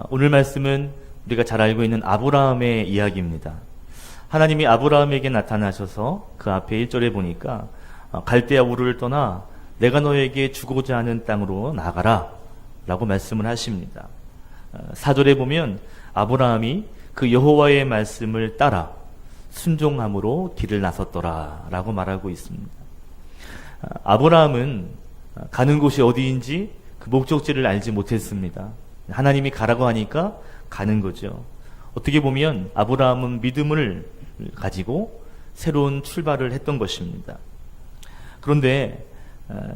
오늘 말씀은 우리가 잘 알고 있는 아브라함의 이야기입니다. 하나님이 아브라함에게 나타나셔서 그 앞에 1절에 보니까 갈대아 우르를 떠나 내가 너에게 주고자 하는 땅으로 나가라 라고 말씀을 하십니다. 4절에 보면 아브라함이 그 여호와의 말씀을 따라 순종함으로 길을 나섰더라 라고 말하고 있습니다. 아브라함은 가는 곳이 어디인지 그 목적지를 알지 못했습니다. 하나님이 가라고 하니까 가는 거죠. 어떻게 보면 아브라함은 믿음을 가지고 새로운 출발을 했던 것입니다. 그런데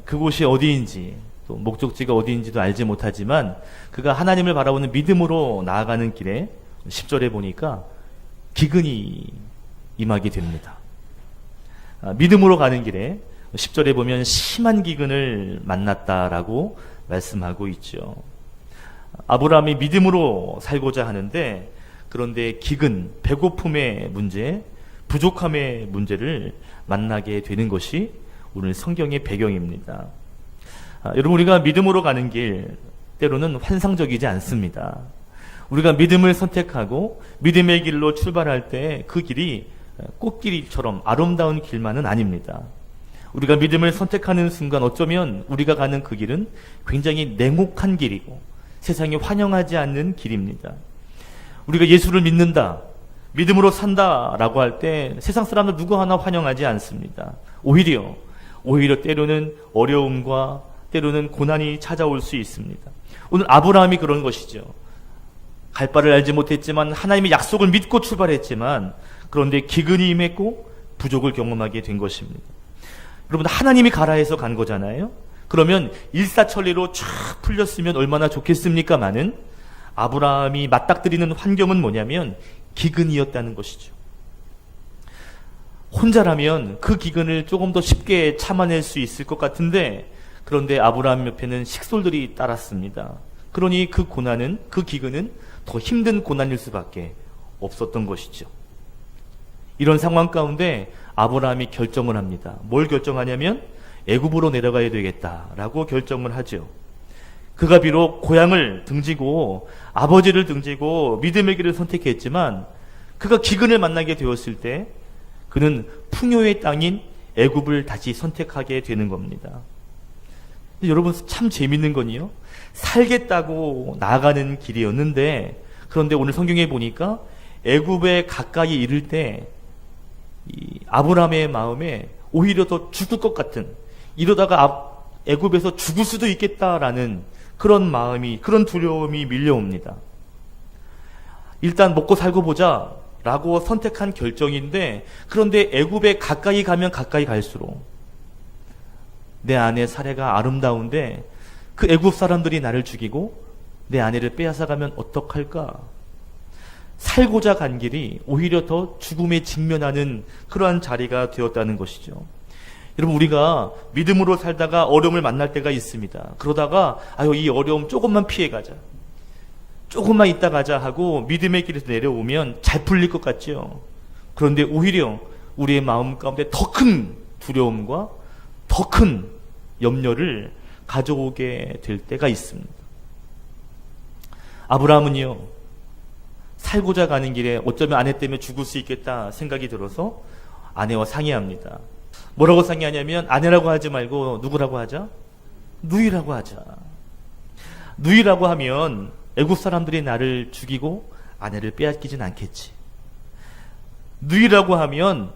그곳이 어디인지 또 목적지가 어디인지도 알지 못하지만 그가 하나님을 바라보는 믿음으로 나아가는 길에 10절에 보니까 기근이 임하게 됩니다. 믿음으로 가는 길에 10절에 보면 심한 기근을 만났다라고 말씀하고 있죠. 아브라함이 믿음으로 살고자 하는데 그런데 기근, 배고픔의 문제, 부족함의 문제를 만나게 되는 것이 오늘 성경의 배경입니다. 여러분, 우리가 믿음으로 가는 길 때로는 환상적이지 않습니다. 우리가 믿음을 선택하고 믿음의 길로 출발할 때 그 길이 꽃길처럼 아름다운 길만은 아닙니다. 우리가 믿음을 선택하는 순간 어쩌면 우리가 가는 그 길은 굉장히 냉혹한 길이고 세상이 환영하지 않는 길입니다. 우리가 예수를 믿는다, 믿음으로 산다라고 할 때 세상 사람들 누구 하나 환영하지 않습니다. 오히려 때로는 어려움과 때로는 고난이 찾아올 수 있습니다. 오늘 아브라함이 그런 것이죠. 갈 바를 알지 못했지만 하나님의 약속을 믿고 출발했지만 그런데 기근이 임했고 부족을 경험하게 된 것입니다. 여러분, 하나님이 가라 해서 간 거잖아요. 그러면 일사천리로 쫙 풀렸으면 얼마나 좋겠습니까마는 아브라함이 맞닥뜨리는 환경은 뭐냐면 기근이었다는 것이죠. 혼자라면 그 기근을 조금 더 쉽게 참아낼 수 있을 것 같은데 그런데 아브라함 옆에는 식솔들이 따랐습니다. 그러니 그 고난은, 그 기근은 더 힘든 고난일 수밖에 없었던 것이죠. 이런 상황 가운데 아브라함이 결정을 합니다. 뭘 결정하냐면 애굽으로 내려가야 되겠다라고 결정을 하죠. 그가 비록 고향을 등지고 아버지를 등지고 믿음의 길을 선택했지만 그가 기근을 만나게 되었을 때 그는 풍요의 땅인 애굽을 다시 선택하게 되는 겁니다. 여러분, 참 재밌는 건요, 살겠다고 나아가는 길이었는데 그런데 오늘 성경에 보니까 애굽에 가까이 이를 때 이 아브라함의 마음에 오히려 더 죽을 것 같은, 이러다가 애굽에서 죽을 수도 있겠다라는 그런 마음이, 그런 두려움이 밀려옵니다. 일단 먹고 살고 보자 라고 선택한 결정인데 그런데 애굽에 가까이 가면 가까이 갈수록 내 아내 사례가 아름다운데 그 애굽 사람들이 나를 죽이고 내 아내를 빼앗아가면 어떡할까? 살고자 간 길이 오히려 더 죽음에 직면하는 그러한 자리가 되었다는 것이죠. 여러분, 우리가 믿음으로 살다가 어려움을 만날 때가 있습니다. 그러다가 이 어려움 조금만 피해가자, 조금만 있다 가자 하고 믿음의 길에서 내려오면 잘 풀릴 것 같죠. 그런데 오히려 우리의 마음 가운데 더 큰 두려움과 더 큰 염려를 가져오게 될 때가 있습니다. 아브라함은요, 살고자 가는 길에 어쩌면 아내 때문에 죽을 수 있겠다 생각이 들어서 아내와 상의합니다. 뭐라고 상의하냐면 아내라고 하지 말고 누구라고 하자? 누이라고 하자. 누이라고 하면 애굽 사람들이 나를 죽이고 아내를 빼앗기진 않겠지. 누이라고 하면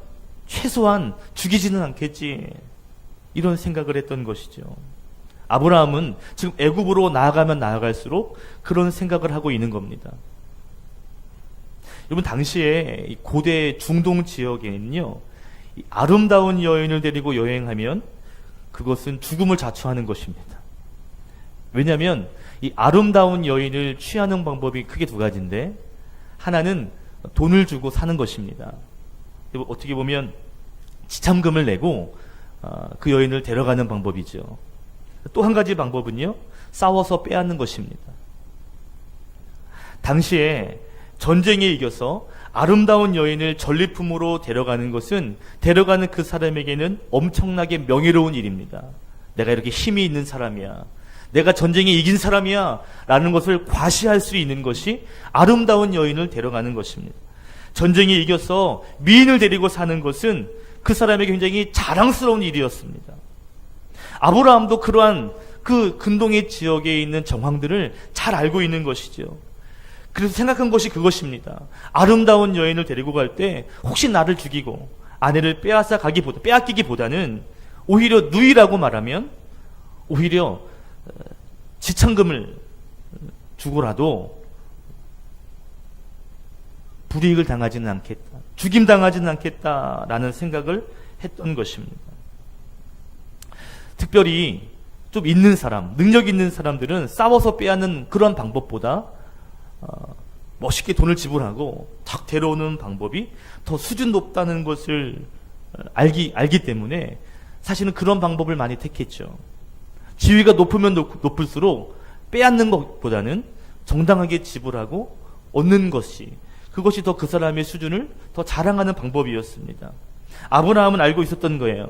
최소한 죽이지는 않겠지. 이런 생각을 했던 것이죠. 아브라함은 지금 애굽으로 나아가면 나아갈수록 그런 생각을 하고 있는 겁니다. 여러분, 당시에 고대 중동 지역에는요, 아름다운 여인을 데리고 여행하면 그것은 죽음을 자초하는 것입니다. 왜냐하면 이 아름다운 여인을 취하는 방법이 크게 두 가지인데 하나는 돈을 주고 사는 것입니다. 어떻게 보면 지참금을 내고 그 여인을 데려가는 방법이죠. 또 한 가지 방법은요, 싸워서 빼앗는 것입니다. 당시에 전쟁에 이겨서 아름다운 여인을 전리품으로 데려가는 것은 데려가는 그 사람에게는 엄청나게 명예로운 일입니다. 내가 이렇게 힘이 있는 사람이야. 내가 전쟁에 이긴 사람이야 라는 것을 과시할 수 있는 것이 아름다운 여인을 데려가는 것입니다. 전쟁에 이겨서 미인을 데리고 사는 것은 그 사람에게 굉장히 자랑스러운 일이었습니다. 아브라함도 그러한 그 근동의 지역에 있는 정황들을 잘 알고 있는 것이죠. 그래서 생각한 것이 그것입니다. 아름다운 여인을 데리고 갈 때 혹시 나를 죽이고 아내를 빼앗기기보다는 오히려 누이라고 말하면 오히려 지참금을 주고라도 불이익을 당하지는 않겠다, 죽임당하지는 않겠다라는 생각을 했던 것입니다. 특별히 좀 있는 사람, 능력 있는 사람들은 싸워서 빼앗는 그런 방법보다 멋있게 돈을 지불하고 탁 데려오는 방법이 더 수준 높다는 것을 알기 때문에 사실은 그런 방법을 많이 택했죠. 지위가 높으면 높을수록 빼앗는 것보다는 정당하게 지불하고 얻는 것이, 그것이 더 그 사람의 수준을 더 자랑하는 방법이었습니다. 아브라함은 알고 있었던 거예요.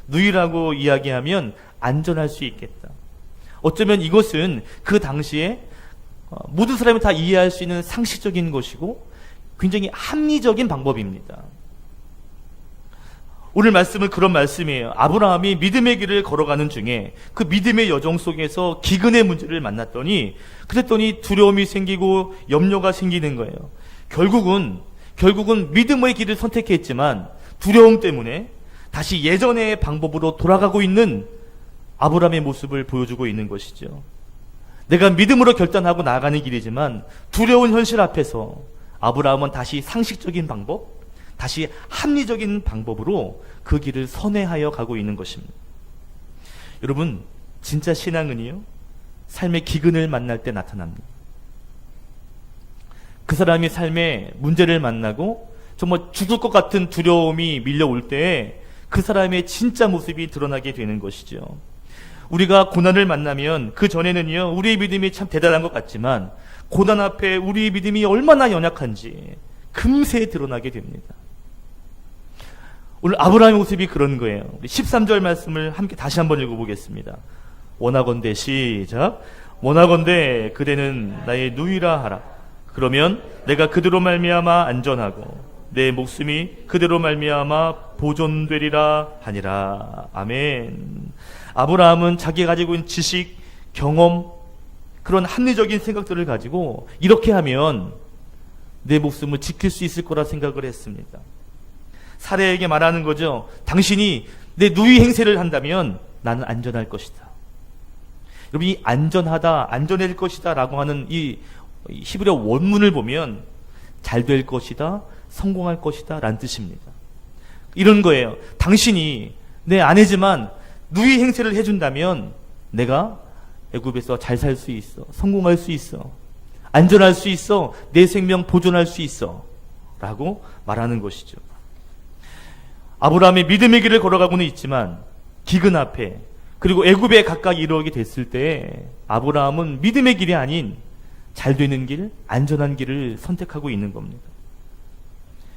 누이라고 이야기하면 안전할 수 있겠다. 어쩌면 이것은 그 당시에 모든 사람이 다 이해할 수 있는 상식적인 것이고 굉장히 합리적인 방법입니다. 오늘 말씀은 그런 말씀이에요. 아브라함이 믿음의 길을 걸어가는 중에 그 믿음의 여정 속에서 기근의 문제를 만났더니 그랬더니 두려움이 생기고 염려가 생기는 거예요. 결국은 믿음의 길을 선택했지만 두려움 때문에 다시 예전의 방법으로 돌아가고 있는 아브라함의 모습을 보여주고 있는 것이죠. 내가 믿음으로 결단하고 나아가는 길이지만 두려운 현실 앞에서 아브라함은 다시 상식적인 방법, 다시 합리적인 방법으로 그 길을 선회하여 가고 있는 것입니다. 여러분, 진짜 신앙은요, 삶의 기근을 만날 때 나타납니다. 그 사람이 삶의 문제를 만나고 정말 죽을 것 같은 두려움이 밀려올 때에 그 사람의 진짜 모습이 드러나게 되는 것이죠. 우리가 고난을 만나면 그 전에는요, 우리의 믿음이 참 대단한 것 같지만 고난 앞에 우리의 믿음이 얼마나 연약한지 금세 드러나게 됩니다. 오늘 아브라함의 모습이 그런 거예요. 우리 13절 말씀을 함께 다시 한번 읽어보겠습니다. 원하건대 시작. 원하건대 그대는 나의 누이라 하라. 그러면 내가 그대로 말미암아 안전하고 내 목숨이 그대로 말미암아 보존되리라 하니라. 아멘. 아브라함은 자기가 가지고 있는 지식, 경험, 그런 합리적인 생각들을 가지고 이렇게 하면 내 목숨을 지킬 수 있을 거라 생각을 했습니다. 사례에게 말하는 거죠. 당신이 내 누이 행세를 한다면 나는 안전할 것이다. 여러분, 이 안전하다, 안전해질 것이다 라고 하는 이 히브리어 원문을 보면 잘 될 것이다, 성공할 것이다 라는 뜻입니다. 이런 거예요. 당신이 내 아내지만 누이 행세를 해준다면 내가 애굽에서 잘 살 수 있어, 성공할 수 있어, 안전할 수 있어, 내 생명 보존할 수 있어 라고 말하는 것이죠. 아브라함의 믿음의 길을 걸어가고는 있지만 기근 앞에, 그리고 애굽에 가까이 이르게 됐을 때 아브라함은 믿음의 길이 아닌 잘 되는 길, 안전한 길을 선택하고 있는 겁니다.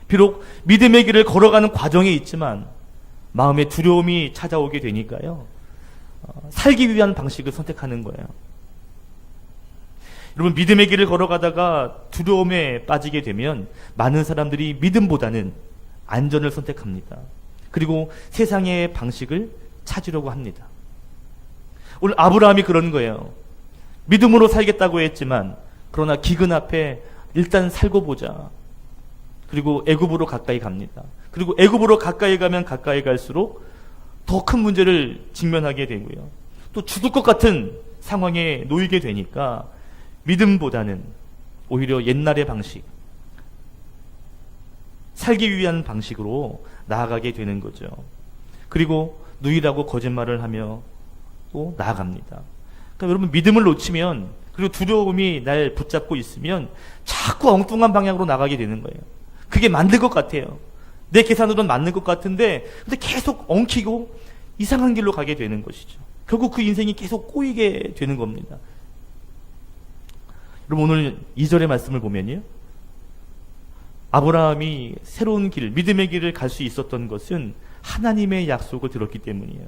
비록 믿음의 길을 걸어가는 과정에 있지만 마음에 두려움이 찾아오게 되니까요, 살기 위한 방식을 선택하는 거예요. 여러분, 믿음의 길을 걸어가다가 두려움에 빠지게 되면 많은 사람들이 믿음보다는 안전을 선택합니다. 그리고 세상의 방식을 찾으려고 합니다. 오늘 아브라함이 그런 거예요. 믿음으로 살겠다고 했지만 그러나 기근 앞에 일단 살고 보자. 그리고 애굽으로 가까이 갑니다. 그리고 애굽으로 가까이 가면 가까이 갈수록 더 큰 문제를 직면하게 되고요. 또 죽을 것 같은 상황에 놓이게 되니까 믿음보다는 오히려 옛날의 방식, 살기 위한 방식으로 나아가게 되는 거죠. 그리고 누이라고 거짓말을 하며 또 나아갑니다. 그러니까 여러분, 믿음을 놓치면, 그리고 두려움이 날 붙잡고 있으면 자꾸 엉뚱한 방향으로 나가게 되는 거예요. 그게 맞는 것 같아요. 내 계산으로는 맞는 것 같은데 근데 계속 엉키고 이상한 길로 가게 되는 것이죠. 결국 그 인생이 계속 꼬이게 되는 겁니다. 여러분, 오늘 2절의 말씀을 보면요, 아브라함이 새로운 길, 믿음의 길을 갈 수 있었던 것은 하나님의 약속을 들었기 때문이에요.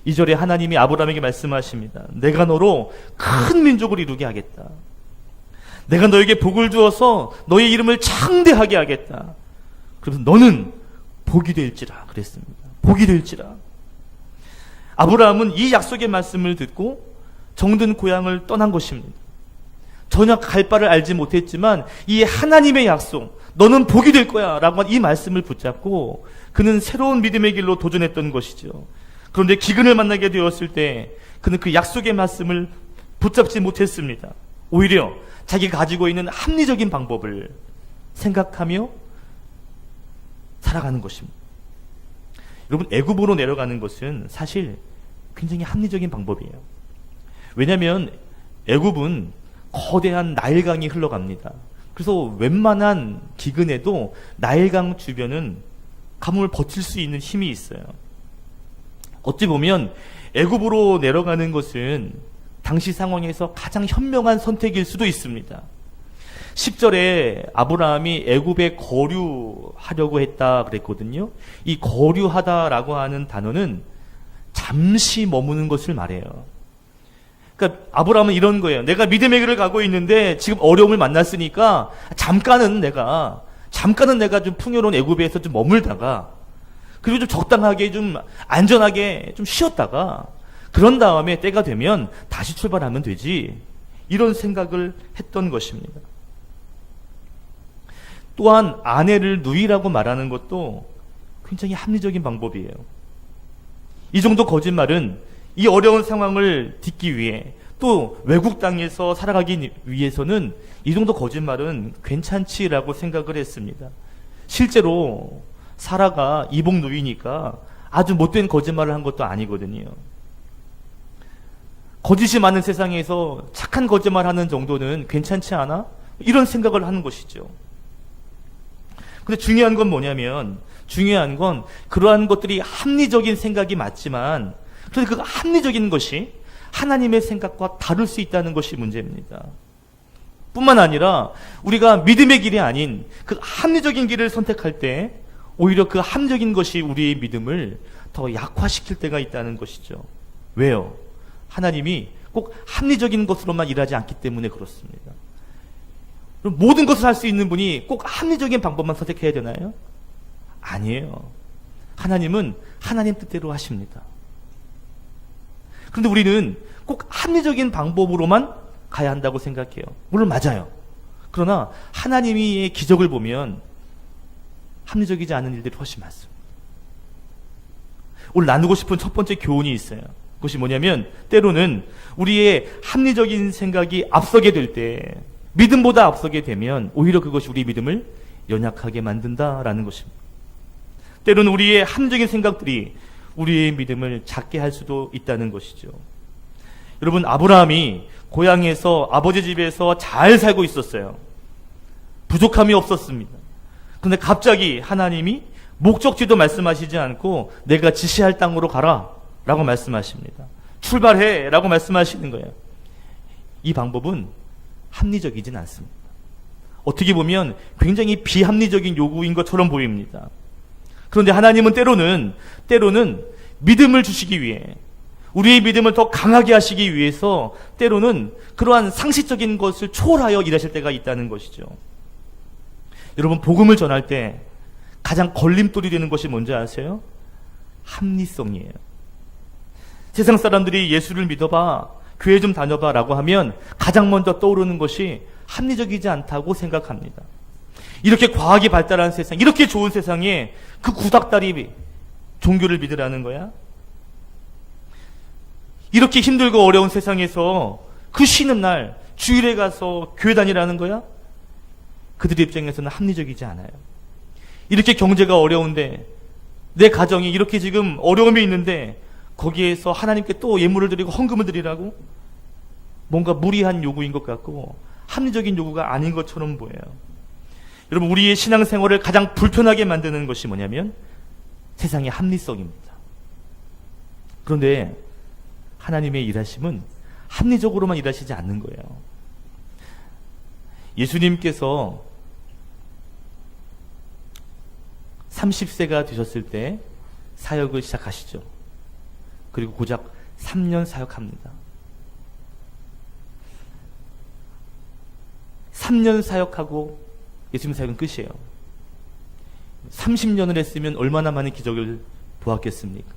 2절에 하나님이 아브라함에게 말씀하십니다. 내가 너로 큰 민족을 이루게 하겠다. 내가 너에게 복을 주어서 너의 이름을 창대하게 하겠다. 그래서 너는 복이 될지라 그랬습니다. 복이 될지라. 아브라함은 이 약속의 말씀을 듣고 정든 고향을 떠난 것입니다. 전혀 갈 바를 알지 못했지만 이 하나님의 약속, 너는 복이 될 거야 라고 한 이 말씀을 붙잡고 그는 새로운 믿음의 길로 도전했던 것이죠. 그런데 기근을 만나게 되었을 때 그는 그 약속의 말씀을 붙잡지 못했습니다. 오히려 자기가 가지고 있는 합리적인 방법을 생각하며 살아가는 것입니다. 여러분, 애굽으로 내려가는 것은 사실 굉장히 합리적인 방법이에요. 왜냐하면 애굽은 거대한 나일강이 흘러갑니다. 그래서 웬만한 기근에도 나일강 주변은 가뭄을 버틸 수 있는 힘이 있어요. 어찌 보면 애굽으로 내려가는 것은 당시 상황에서 가장 현명한 선택일 수도 있습니다. 10절에 아브라함이 애굽에 거류하려고 했다 그랬거든요. 이 거류하다라고 하는 단어는 잠시 머무는 것을 말해요. 그러니까 아브라함은 이런 거예요. 내가 믿음의 길을 가고 있는데 지금 어려움을 만났으니까 잠깐은 내가 좀 풍요로운 애굽에서 좀 머물다가 그리고 좀 적당하게 좀 안전하게 좀 쉬었다가 그런 다음에 때가 되면 다시 출발하면 되지. 이런 생각을 했던 것입니다. 또한 아내를 누이라고 말하는 것도 굉장히 합리적인 방법이에요. 이 정도 거짓말은 이 어려운 상황을 딛기 위해 또 외국 땅에서 살아가기 위해서는 이 정도 거짓말은 괜찮지라고 생각을 했습니다. 실제로 사라가 이복 누이니까 아주 못된 거짓말을 한 것도 아니거든요. 거짓이 많은 세상에서 착한 거짓말 하는 정도는 괜찮지 않아? 이런 생각을 하는 것이죠. 근데 중요한 건 뭐냐면, 중요한 건 그러한 것들이 합리적인 생각이 맞지만, 그런데 그 합리적인 것이 하나님의 생각과 다를 수 있다는 것이 문제입니다. 뿐만 아니라 우리가 믿음의 길이 아닌 그 합리적인 길을 선택할 때 오히려 그 합리적인 것이 우리의 믿음을 더 약화시킬 때가 있다는 것이죠. 왜요? 하나님이 꼭 합리적인 것으로만 일하지 않기 때문에 그렇습니다. 모든 것을 할 수 있는 분이 꼭 합리적인 방법만 선택해야 되나요? 아니에요. 하나님은 하나님 뜻대로 하십니다. 그런데 우리는 꼭 합리적인 방법으로만 가야 한다고 생각해요. 물론 맞아요. 그러나 하나님의 기적을 보면 합리적이지 않은 일들이 훨씬 많습니다. 오늘 나누고 싶은 첫 번째 교훈이 있어요. 그것이 뭐냐면 때로는 우리의 합리적인 생각이 앞서게 될 때, 믿음보다 앞서게 되면 오히려 그것이 우리 믿음을 연약하게 만든다라는 것입니다. 때로는 우리의 합리적인 생각들이 우리의 믿음을 작게 할 수도 있다는 것이죠. 여러분, 아브라함이 고향에서 아버지 집에서 잘 살고 있었어요. 부족함이 없었습니다. 그런데 갑자기 하나님이 목적지도 말씀하시지 않고 내가 지시할 땅으로 가라 라고 말씀하십니다. 출발해 라고 말씀하시는 거예요. 이 방법은 합리적이진 않습니다. 어떻게 보면 굉장히 비합리적인 요구인 것처럼 보입니다. 그런데 하나님은 때로는 믿음을 주시기 위해, 우리의 믿음을 더 강하게 하시기 위해서 때로는 그러한 상식적인 것을 초월하여 일하실 때가 있다는 것이죠. 여러분, 복음을 전할 때 가장 걸림돌이 되는 것이 뭔지 아세요? 합리성이에요. 세상 사람들이 예수를 믿어봐, 교회 좀 다녀봐 라고 하면 가장 먼저 떠오르는 것이 합리적이지 않다고 생각합니다. 이렇게 과학이 발달한 세상, 이렇게 좋은 세상에 그 구닥다리 종교를 믿으라는 거야? 이렇게 힘들고 어려운 세상에서 그 쉬는 날 주일에 가서 교회 다니라는 거야? 그들의 입장에서는 합리적이지 않아요. 이렇게 경제가 어려운데, 내 가정이 이렇게 지금 어려움이 있는데 거기에서 하나님께 또 예물을 드리고 헌금을 드리라고? 뭔가 무리한 요구인 것 같고 합리적인 요구가 아닌 것처럼 보여요. 여러분, 우리의 신앙생활을 가장 불편하게 만드는 것이 뭐냐면 세상의 합리성입니다. 그런데 하나님의 일하심은 합리적으로만 일하시지 않는 거예요. 예수님께서 30세가 되셨을 때 사역을 시작하시죠. 그리고 고작 3년 사역합니다. 3년 사역하고 예수님 사역은 끝이에요. 30년을 했으면 얼마나 많은 기적을 보았겠습니까?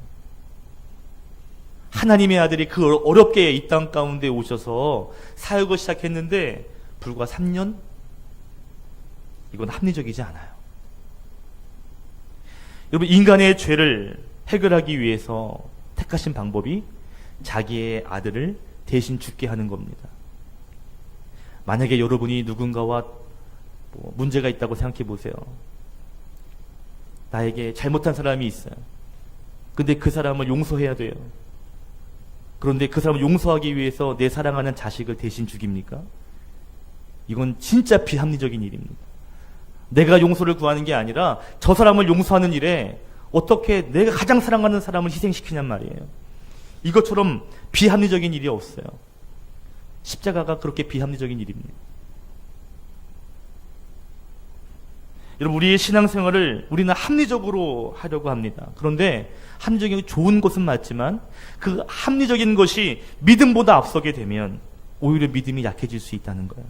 하나님의 아들이 그 어렵게 이 땅 가운데 오셔서 사역을 시작했는데 불과 3년? 이건 합리적이지 않아요. 여러분, 인간의 죄를 해결하기 위해서 택하신 방법이 자기의 아들을 대신 죽게 하는 겁니다. 만약에 여러분이 누군가와 문제가 있다고 생각해 보세요. 나에게 잘못한 사람이 있어요. 근데 그 사람을 용서해야 돼요. 그런데 그 사람을 용서하기 위해서 내 사랑하는 자식을 대신 죽입니까? 이건 진짜 비합리적인 일입니다. 내가 용서를 구하는 게 아니라 저 사람을 용서하는 일에 어떻게 내가 가장 사랑하는 사람을 희생시키냔 말이에요. 이것처럼 비합리적인 일이 없어요. 십자가가 그렇게 비합리적인 일입니다. 여러분, 우리의 신앙생활을 우리는 합리적으로 하려고 합니다. 그런데 합리적인 좋은 것은 맞지만 그 합리적인 것이 믿음보다 앞서게 되면 오히려 믿음이 약해질 수 있다는 거예요.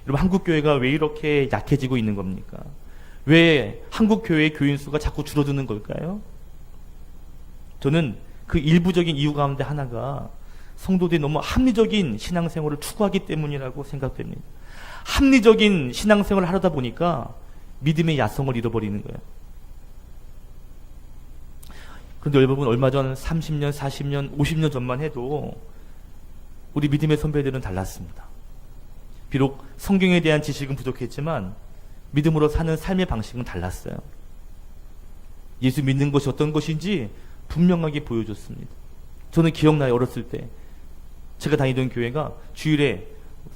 여러분, 한국교회가 왜 이렇게 약해지고 있는 겁니까? 왜 한국교회의 교인 수가 자꾸 줄어드는 걸까요? 저는 그 일부적인 이유 가운데 하나가 성도들이 너무 합리적인 신앙생활을 추구하기 때문이라고 생각됩니다. 합리적인 신앙생활을 하다 보니까 믿음의 야성을 잃어버리는 거예요. 그런데 여러분, 얼마 전 30년, 40년, 50년 전만 해도 우리 믿음의 선배들은 달랐습니다. 비록 성경에 대한 지식은 부족했지만 믿음으로 사는 삶의 방식은 달랐어요. 예수 믿는 것이 어떤 것인지 분명하게 보여줬습니다. 저는 기억나요. 어렸을 때 제가 다니던 교회가 주일에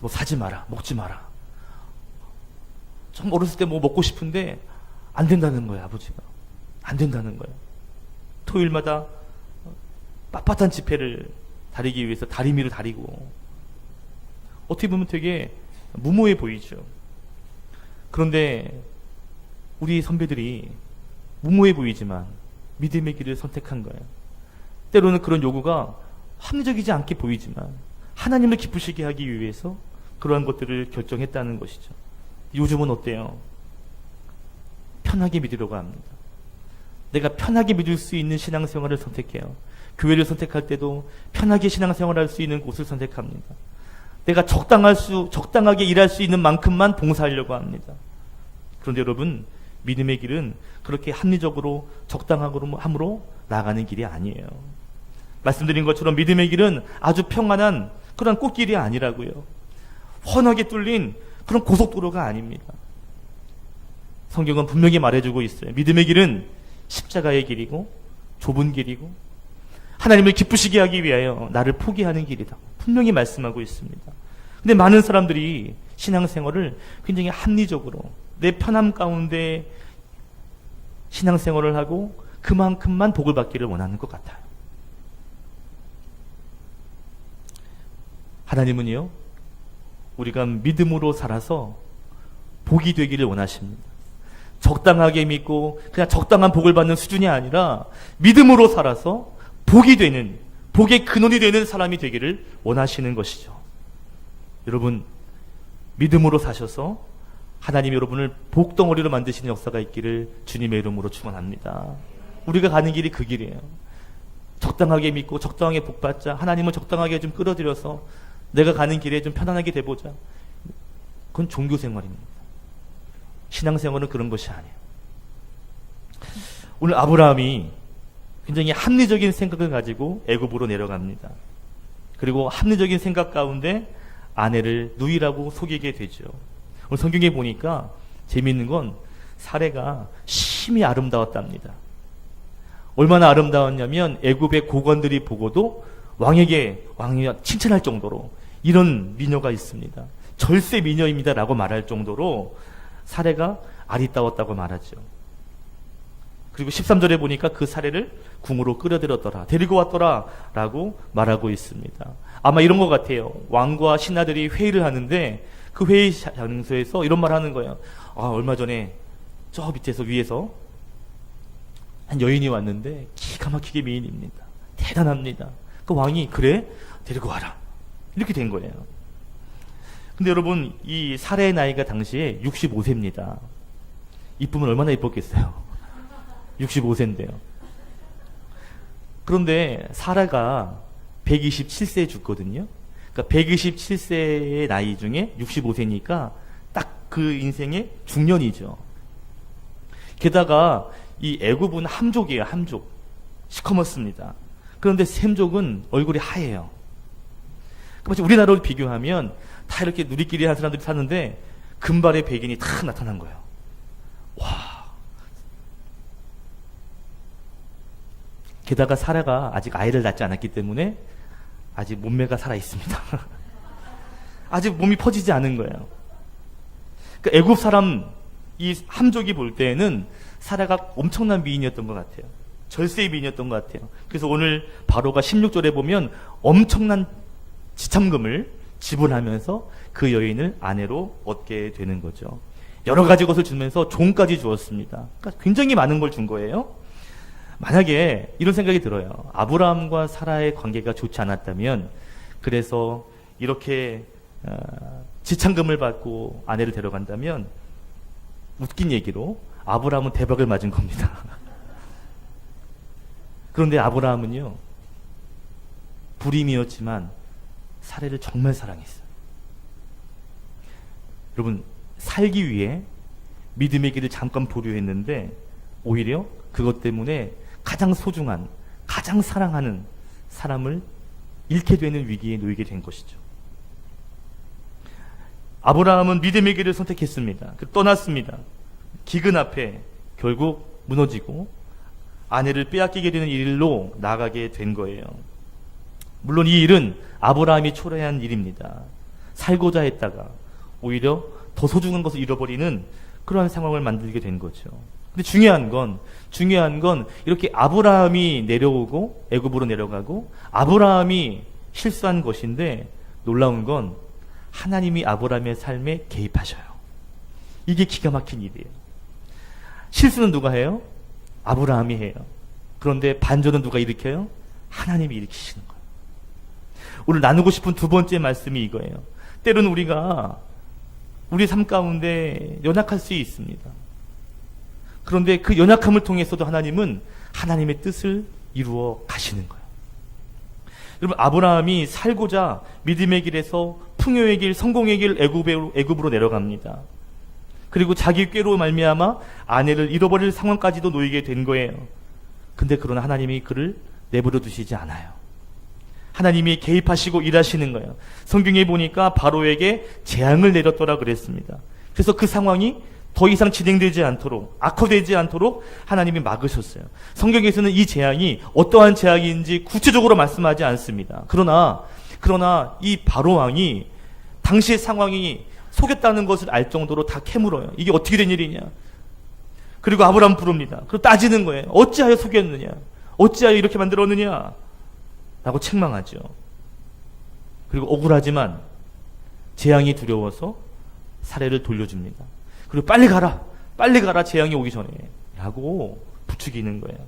사지 마라, 먹지 마라. 좀 어렸을 때 먹고 싶은데 안 된다는 거예요. 아버지가 안 된다는 거예요. 토요일마다 빳빳한 지폐를 다리기 위해서 다리미를 다리고, 어떻게 보면 되게 무모해 보이죠. 그런데 우리 선배들이 무모해 보이지만 믿음의 길을 선택한 거예요. 때로는 그런 요구가 합리적이지 않게 보이지만 하나님을 기쁘시게 하기 위해서 그러한 것들을 결정했다는 것이죠. 요즘은 어때요? 편하게 믿으려고 합니다. 내가 편하게 믿을 수 있는 신앙생활을 선택해요. 교회를 선택할 때도 편하게 신앙생활할 수 있는 곳을 선택합니다. 내가 적당하게 일할 수 있는 만큼만 봉사하려고 합니다. 그런데 여러분, 믿음의 길은 그렇게 합리적으로 적당함으로 나아가는 길이 아니에요. 말씀드린 것처럼 믿음의 길은 아주 평안한 그런 꽃길이 아니라고요. 훤하게 뚫린 그런 고속도로가 아닙니다. 성경은 분명히 말해주고 있어요. 믿음의 길은 십자가의 길이고 좁은 길이고 하나님을 기쁘시게 하기 위하여 나를 포기하는 길이다. 분명히 말씀하고 있습니다. 근데 많은 사람들이 신앙생활을 굉장히 합리적으로 내 편함 가운데 신앙생활을 하고 그만큼만 복을 받기를 원하는 것 같아요. 하나님은요, 우리가 믿음으로 살아서 복이 되기를 원하십니다. 적당하게 믿고 그냥 적당한 복을 받는 수준이 아니라 믿음으로 살아서 복이 되는, 복의 근원이 되는 사람이 되기를 원하시는 것이죠. 여러분, 믿음으로 사셔서 하나님이 여러분을 복덩어리로 만드시는 역사가 있기를 주님의 이름으로 축원합니다. 우리가 가는 길이 그 길이에요. 적당하게 믿고 적당하게 복받자. 하나님을 적당하게 좀 끌어들여서 내가 가는 길에 좀 편안하게 돼보자. 그건 종교생활입니다. 신앙생활은 그런 것이 아니에요. 오늘 아브라함이 굉장히 합리적인 생각을 가지고 애굽으로 내려갑니다. 그리고 합리적인 생각 가운데 아내를 누이라고 속이게 되죠. 오늘 성경에 보니까 재미있는 건 사례가 심히 아름다웠답니다. 얼마나 아름다웠냐면 애굽의 고관들이 보고도 왕에게 칭찬할 정도로 이런 미녀가 있습니다. 절세 미녀입니다 라고 말할 정도로 사례가 아리따웠다고 말하죠. 그리고 13절에 보니까 그 사례를 궁으로 끌어들였더라, 데리고 왔더라 라고 말하고 있습니다. 아마 이런 것 같아요. 왕과 신하들이 회의를 하는데 그 회의 장소에서 이런 말 하는 거예요. 얼마 전에 저 밑에서 위에서 한 여인이 왔는데 기가 막히게 미인입니다. 대단합니다. 그 왕이 그래? 데리고 와라. 이렇게 된 거예요. 근데 여러분, 이 사라의 나이가 당시에 65세입니다. 이쁘면 얼마나 이뻤겠어요. 65세인데요. 그런데 사라가 127세에 죽거든요. 그러니까 127세의 나이 중에 65세니까 딱 그 인생의 중년이죠. 게다가 이 애굽은 함족이에요. 함족. 시커멓습니다. 그런데 셈족은 얼굴이 하얘요. 마치 우리나라로 비교하면 다 이렇게 누리끼리 한 사람들이 사는데 금발의 백인이 다 나타난 거예요. 와. 게다가 사라가 아직 아이를 낳지 않았기 때문에 아직 몸매가 살아 있습니다. 아직 몸이 퍼지지 않은 거예요. 그러니까 애굽 사람 이 함족이 볼 때에는 사라가 엄청난 미인이었던 것 같아요. 절세의 미인이었던 것 같아요. 그래서 오늘 바로가 16절에 보면 엄청난 지참금을 지불하면서 그 여인을 아내로 얻게 되는 거죠. 여러 가지 것을 주면서 종까지 주었습니다. 그러니까 굉장히 많은 걸 준 거예요. 만약에 이런 생각이 들어요. 아브라함과 사라의 관계가 좋지 않았다면, 그래서 이렇게 지참금을 받고 아내를 데려간다면, 웃긴 얘기로 아브라함은 대박을 맞은 겁니다. 그런데 아브라함은요, 불임이었지만 사라를 정말 사랑했어요. 여러분, 살기 위해 믿음의 길을 잠깐 보류했는데 오히려 그것 때문에 가장 소중한, 가장 사랑하는 사람을 잃게 되는 위기에 놓이게 된 것이죠. 아브라함은 믿음의 길을 선택했습니다. 떠났습니다. 기근 앞에 결국 무너지고 아내를 빼앗기게 되는 일로 나가게 된 거예요. 물론 이 일은 아브라함이 초래한 일입니다. 살고자 했다가 오히려 더 소중한 것을 잃어버리는 그러한 상황을 만들게 된 거죠. 근데 중요한 건 이렇게 아브라함이 내려오고 애굽으로 내려가고 아브라함이 실수한 것인데, 놀라운 건 하나님이 아브라함의 삶에 개입하셔요. 이게 기가 막힌 일이에요. 실수는 누가 해요? 아브라함이 해요. 그런데 반전은 누가 일으켜요? 하나님이 일으키시는 거예요. 오늘 나누고 싶은 두 번째 말씀이 이거예요. 때로는 우리가 우리 삶 가운데 연약할 수 있습니다. 그런데 그 연약함을 통해서도 하나님은 하나님의 뜻을 이루어 가시는 거예요. 여러분, 아브라함이 살고자 믿음의 길에서 풍요의 길, 성공의 길, 애굽으로 내려갑니다. 그리고 자기 꾀로 말미암아 아내를 잃어버릴 상황까지도 놓이게 된 거예요. 근데 그러나 하나님이 그를 내버려 두시지 않아요. 하나님이 개입하시고 일하시는 거예요. 성경에 보니까 바로에게 재앙을 내렸더라 그랬습니다. 그래서 그 상황이 더 이상 진행되지 않도록, 악화되지 않도록 하나님이 막으셨어요. 성경에서는 이 재앙이 어떠한 재앙인지 구체적으로 말씀하지 않습니다. 그러나 이 바로 왕이 당시의 상황이 속였다는 것을 알 정도로 다 캐물어요. 이게 어떻게 된 일이냐. 그리고 아브라함 부릅니다. 그리고 따지는 거예요. 어찌하여 속였느냐, 어찌하여 이렇게 만들었느냐 라고 책망하죠. 그리고 억울하지만 재앙이 두려워서 사례를 돌려줍니다. 그리고 빨리 가라 재앙이 오기 전에 라고 부추기는 거예요.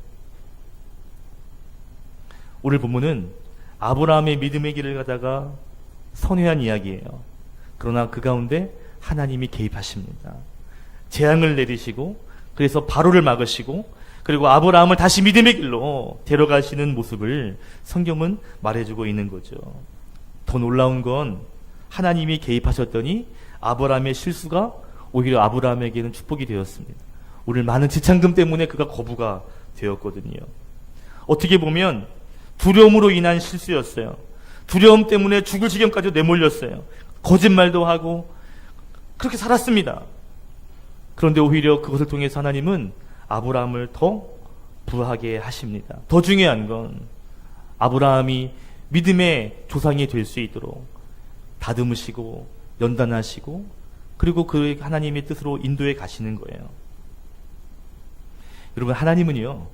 오늘 본문은 아브라함의 믿음의 길을 가다가 선회한 이야기예요. 그러나 그 가운데 하나님이 개입하십니다. 재앙을 내리시고, 그래서 바로를 막으시고, 그리고 아브라함을 다시 믿음의 길로 데려가시는 모습을 성경은 말해주고 있는 거죠. 더 놀라운 건 하나님이 개입하셨더니 아브라함의 실수가 오히려 아브라함에게는 축복이 되었습니다. 오늘 많은 지참금 때문에 그가 거부가 되었거든요. 어떻게 보면 두려움으로 인한 실수였어요. 두려움 때문에 죽을 지경까지 내몰렸어요. 거짓말도 하고 그렇게 살았습니다. 그런데 오히려 그것을 통해서 하나님은 아브라함을 더 부하게 하십니다. 더 중요한 건 아브라함이 믿음의 조상이 될 수 있도록 다듬으시고 연단하시고, 그리고 그 하나님의 뜻으로 인도해 가시는 거예요. 여러분, 하나님은요,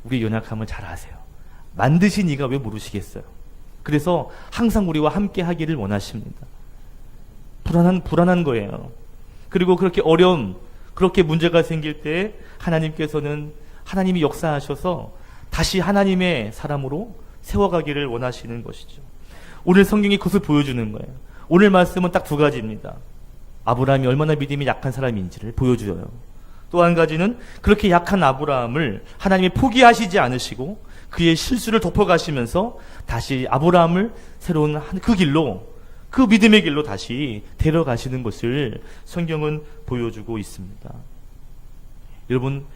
우리 연약함을 잘 아세요. 만드신 이가 왜 모르시겠어요? 그래서 항상 우리와 함께 하기를 원하십니다. 불안한 거예요. 그리고 그렇게 어려움, 그렇게 문제가 생길 때 하나님께서는 하나님이 역사하셔서 다시 하나님의 사람으로 세워가기를 원하시는 것이죠. 오늘 성경이 그것을 보여주는 거예요. 오늘 말씀은 딱 두 가지입니다. 아브라함이 얼마나 믿음이 약한 사람인지를 보여줘요. 또 한 가지는 그렇게 약한 아브라함을 하나님이 포기하시지 않으시고 그의 실수를 덮어가시면서 다시 아브라함을 새로운 그 길로, 그 믿음의 길로 다시 데려가시는 것을 성경은 보여주고 있습니다. 여러분,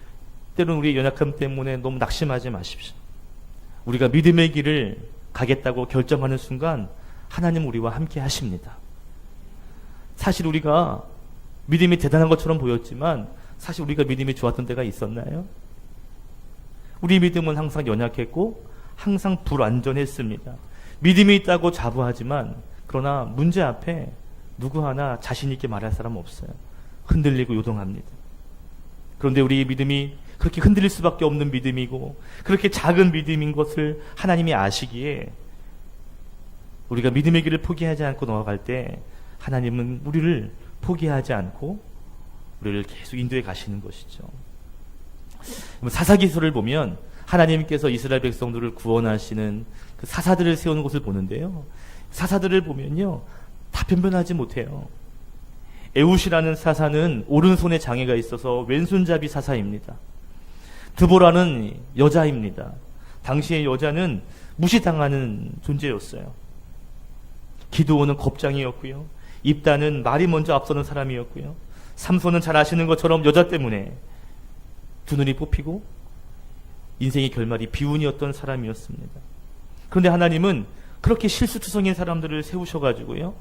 때로는 우리의 연약함 때문에 너무 낙심하지 마십시오. 우리가 믿음의 길을 가겠다고 결정하는 순간 하나님 우리와 함께 하십니다. 사실 우리가 믿음이 대단한 것처럼 보였지만 사실 우리가 믿음이 좋았던 때가 있었나요? 우리 믿음은 항상 연약했고 항상 불완전했습니다. 믿음이 있다고 자부하지만 그러나 문제 앞에 누구 하나 자신 있게 말할 사람 없어요. 흔들리고 요동합니다. 그런데 우리의 믿음이 그렇게 흔들릴 수밖에 없는 믿음이고 그렇게 작은 믿음인 것을 하나님이 아시기에 우리가 믿음의 길을 포기하지 않고 나아갈 때 하나님은 우리를 포기하지 않고 우리를 계속 인도해 가시는 것이죠. 사사기서를 보면 하나님께서 이스라엘 백성들을 구원하시는 그 사사들을 세우는 것을 보는데요. 사사들을 보면요, 다 변변하지 못해요. 에웃이라는 사사는 오른손에 장애가 있어서 왼손잡이 사사입니다. 드보라는 여자입니다. 당시의 여자는 무시당하는 존재였어요. 기드온은 겁장이었고요. 입다는 말이 먼저 앞서는 사람이었고요. 삼손은 잘 아시는 것처럼 여자 때문에 두 눈이 뽑히고 인생의 결말이 비운이었던 사람이었습니다. 그런데 하나님은 그렇게 실수투성인 사람들을 세우셔가지고요,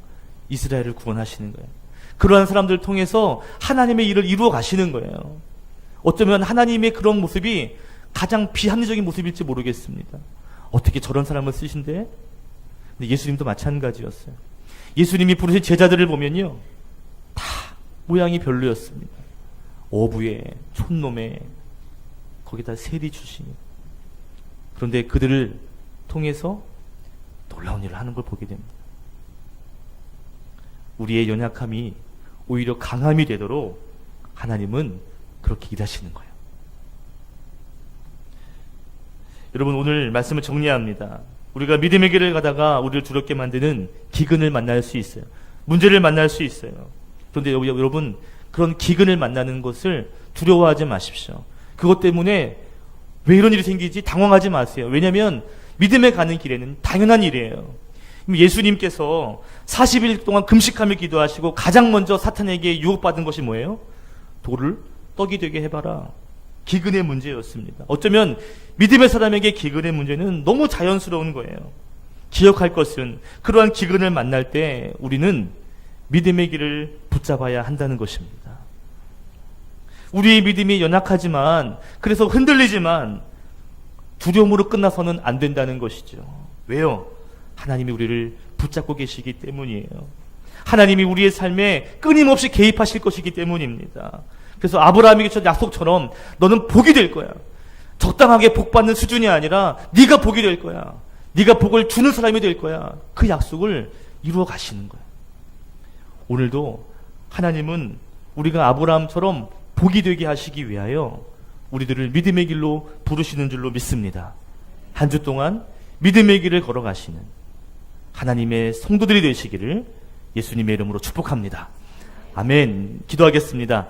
이스라엘을 구원하시는 거예요. 그러한 사람들을 통해서 하나님의 일을 이루어 가시는 거예요. 어쩌면 하나님의 그런 모습이 가장 비합리적인 모습일지 모르겠습니다. 어떻게 저런 사람을 쓰신대? 근데 예수님도 마찬가지였어요. 예수님이 부르신 제자들을 보면요, 다 모양이 별로였습니다. 어부에, 촌놈에, 거기다 세리 출신. 그런데 그들을 통해서 놀라운 일을 하는 걸 보게 됩니다. 우리의 연약함이 오히려 강함이 되도록 하나님은 그렇게 일하시는 거예요. 여러분, 오늘 말씀을 정리합니다. 우리가 믿음의 길을 가다가 우리를 두렵게 만드는 기근을 만날 수 있어요. 문제를 만날 수 있어요. 그런데 여러분, 그런 기근을 만나는 것을 두려워하지 마십시오. 그것 때문에 왜 이런 일이 생기지? 당황하지 마세요. 왜냐하면 믿음에 가는 길에는 당연한 일이에요. 예수님께서 40일 동안 금식하며 기도하시고 가장 먼저 사탄에게 유혹받은 것이 뭐예요? 돌을 떡이 되게 해봐라. 기근의 문제였습니다. 어쩌면 믿음의 사람에게 기근의 문제는 너무 자연스러운 거예요. 기억할 것은 그러한 기근을 만날 때 우리는 믿음의 길을 붙잡아야 한다는 것입니다. 우리의 믿음이 연약하지만, 그래서 흔들리지만 두려움으로 끝나서는 안 된다는 것이죠. 왜요? 하나님이 우리를 붙잡고 계시기 때문이에요. 하나님이 우리의 삶에 끊임없이 개입하실 것이기 때문입니다. 그래서 아브라함에게 준 약속처럼 너는 복이 될 거야. 적당하게 복받는 수준이 아니라 네가 복이 될 거야. 네가 복을 주는 사람이 될 거야. 그 약속을 이루어 가시는 거야. 오늘도 하나님은 우리가 아브라함처럼 복이 되게 하시기 위하여 우리들을 믿음의 길로 부르시는 줄로 믿습니다. 한 주 동안 믿음의 길을 걸어가시는 하나님의 성도들이 되시기를 예수님의 이름으로 축복합니다. 아멘. 기도하겠습니다.